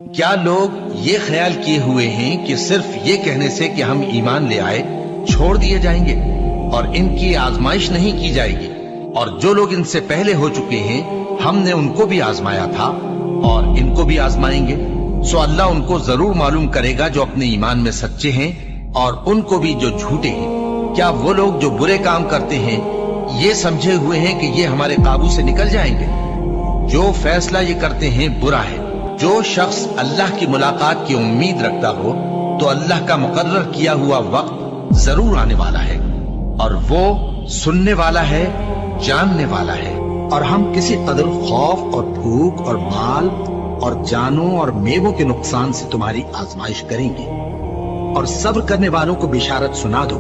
کیا لوگ یہ خیال کیے ہوئے ہیں کہ صرف یہ کہنے سے کہ ہم ایمان لے آئے چھوڑ دیے جائیں گے اور ان کی آزمائش نہیں کی جائے گی؟ اور جو لوگ ان سے پہلے ہو چکے ہیں ہم نے ان کو بھی آزمایا تھا اور ان کو بھی آزمائیں گے، سو اللہ ان کو ضرور معلوم کرے گا جو اپنے ایمان میں سچے ہیں اور ان کو بھی جو جھوٹے ہیں۔ کیا وہ لوگ جو برے کام کرتے ہیں یہ سمجھے ہوئے ہیں کہ یہ ہمارے قابو سے نکل جائیں گے؟ جو فیصلہ یہ کرتے ہیں برا ہے۔ جو شخص اللہ کی ملاقات کی امید رکھتا ہو تو اللہ کا مقرر کیا ہوا وقت ضرور آنے والا ہے، اور وہ سننے والا ہے، جاننے والا ہے۔ اور ہم کسی قدر خوف اور بھوک اور مال اور جانوں اور میووں کے نقصان سے تمہاری آزمائش کریں گے، اور صبر کرنے والوں کو بشارت سنا دو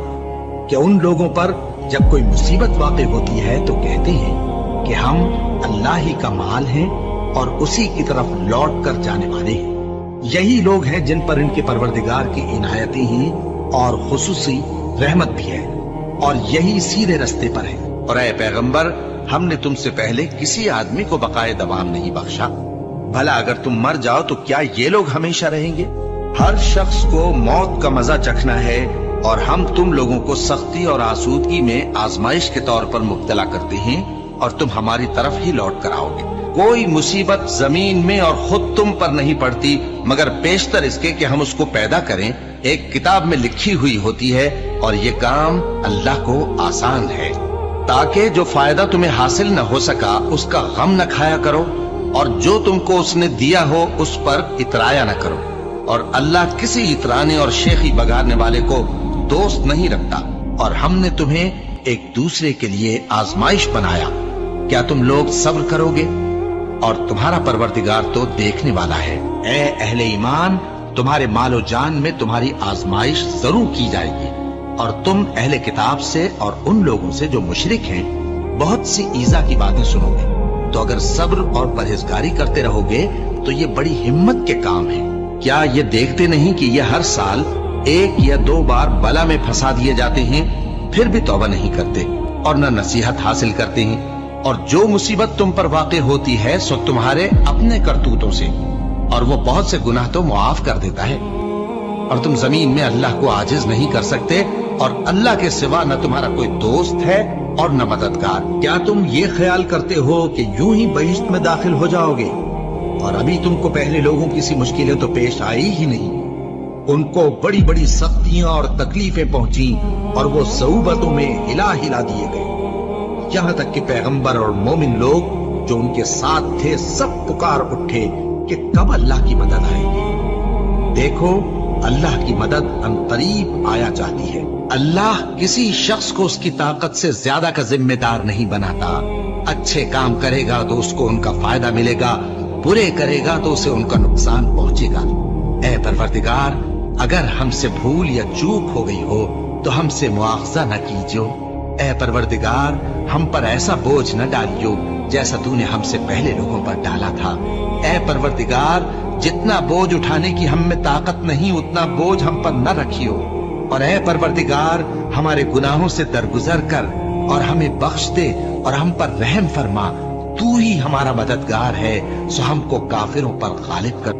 کہ ان لوگوں پر جب کوئی مصیبت واقع ہوتی ہے تو کہتے ہیں کہ ہم اللہ ہی کا مال ہیں اور اسی کی طرف لوٹ کر جانے والے ہیں۔ یہی لوگ ہیں جن پر ان کے پروردگار کی عنایتیں ہیں اور خصوصی رحمت بھی ہے، اور یہی سیدھے رستے پر ہے۔ اور اے پیغمبر، ہم نے تم سے پہلے کسی آدمی کو بقائے دوام نہیں بخشا، بھلا اگر تم مر جاؤ تو کیا یہ لوگ ہمیشہ رہیں گے؟ ہر شخص کو موت کا مزہ چکھنا ہے، اور ہم تم لوگوں کو سختی اور آسودگی میں آزمائش کے طور پر مبتلا کرتے ہیں اور تم ہماری طرف ہی لوٹ کر آؤ گے۔ کوئی مصیبت زمین میں اور خود تم پر نہیں پڑتی مگر پیشتر اس کے کہ ہم اس کو پیدا کریں ایک کتاب میں لکھی ہوئی ہوتی ہے، اور یہ کام اللہ کو آسان ہے، تاکہ جو فائدہ تمہیں حاصل نہ ہو سکا اس کا غم نہ کھایا کرو، اور جو تم کو اس نے دیا ہو اس پر اترایا نہ کرو۔ اور اللہ کسی اترانے اور شیخی بگاڑنے والے کو دوست نہیں رکھتا، اور ہم نے تمہیں ایک دوسرے کے لیے آزمائش بنایا، کیا تم لوگ صبر کرو گے؟ اور تمہارا پروردگار تو دیکھنے والا ہے۔ اے اہل ایمان، تمہارے مال و جان میں تمہاری آزمائش ضرور کی جائے گی، اور تم اہل کتاب سے اور ان لوگوں سے جو مشرک ہیں بہت سی ایذا کی باتیں سنو گے، تو اگر صبر اور پرہیزگاری کرتے رہو گے تو یہ بڑی ہمت کے کام ہے۔ کیا یہ دیکھتے نہیں کہ یہ ہر سال 1 یا 2 بار بلا میں پھنسا دیے جاتے ہیں، پھر بھی توبہ نہیں کرتے اور نہ نصیحت حاصل کرتے ہیں؟ اور جو مصیبت تم پر واقع ہوتی ہے سو تمہارے اپنے کرتوتوں سے، اور وہ بہت سے گناہ تو معاف کر دیتا ہے۔ اور تم زمین میں اللہ کو عاجز نہیں کر سکتے، اور اللہ کے سوا نہ تمہارا کوئی دوست ہے اور نہ مددگار۔ کیا تم یہ خیال کرتے ہو کہ یوں ہی بہشت میں داخل ہو جاؤ گے، اور ابھی تم کو پہلے لوگوں کی سی مشکلیں تو پیش آئی ہی نہیں؟ ان کو بڑی بڑی سختیاں اور تکلیفیں پہنچیں، اور وہ صعوبتوں میں ہلا ہلا دیے گئے، یہاں تک کہ پیغمبر اور مومن لوگ جو ان کے ساتھ تھے سب پکار اٹھے کہ کب اللہ کی مدد آئے گی۔ دیکھو، اللہ کی مدد عنقریب آیا چاہتی ہے۔ اللہ کسی شخص کو اس کی طاقت سے زیادہ کا ذمہ دار نہیں بناتا۔ اچھے کام کرے گا تو اس کو ان کا فائدہ ملے گا، برے کرے گا تو اسے ان کا نقصان پہنچے گا۔ اے پروردگار، اگر ہم سے بھول یا چوک ہو گئی ہو تو ہم سے مواخذہ نہ کیجو۔ اے پروردگار، ہم پر ایسا بوجھ نہ ڈالیو جیسا تو نے ہم سے پہلے لوگوں پر ڈالا تھا۔ اے پروردگار، جتنا بوجھ اٹھانے کی ہم میں طاقت نہیں اتنا بوجھ ہم پر نہ رکھیو، اور اے پروردگار، ہمارے گناہوں سے درگزر کر اور ہمیں بخش دے اور ہم پر رحم فرما۔ تو ہی ہمارا مددگار ہے، سو ہم کو کافروں پر غالب کر۔